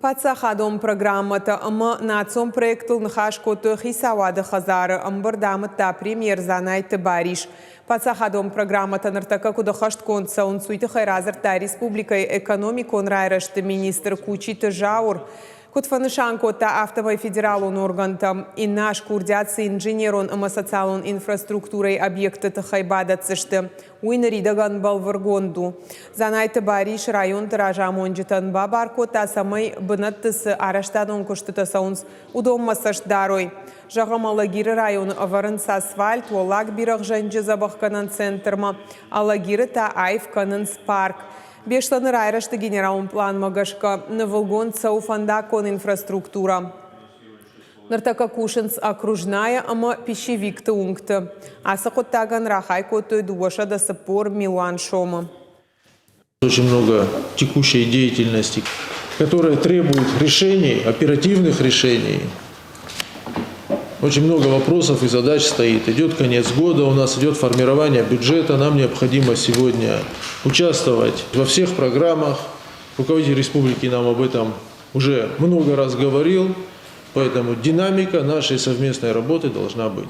Пацахадом программата нацом проектыл нхашкоты хисавады хазары амбардамыта премьер занайты бариш. Пацахадом программата нартака кудахашт конца он суйты хайразырта республикой экономикон райрашты министр Кучиты Жаур. Кутфанышанкота автовой федералон органта и наш курдяцы инженерон социалон инфраструктурой объекта хайбада цышты. Уйнаридаган балваргонду. Занайты бариш район тиражамонжитан бабаркота самой бынаттысы араштадон куштыта саунс удоммасаш дарой. Жағамалагиры район аварынс асфальт, олаг бирах жанжы забахканан центрма, алагиры та айфкананс парк. Бешланы райрашты генералун план магашка, навылгон цауфандакон инфраструктура. Нартака кушинс окружная, пищевик-то унгты. Асакоттаган рахайкоты дуаша до сапор Милан Шома. Очень много текущей деятельности, которая требует решений, оперативных решений. Очень много вопросов и задач стоит. Идет конец года, у нас идет формирование бюджета. Нам необходимо сегодня участвовать во всех программах. Руководитель республики нам об этом уже много раз говорил. Поэтому динамика нашей совместной работы должна быть.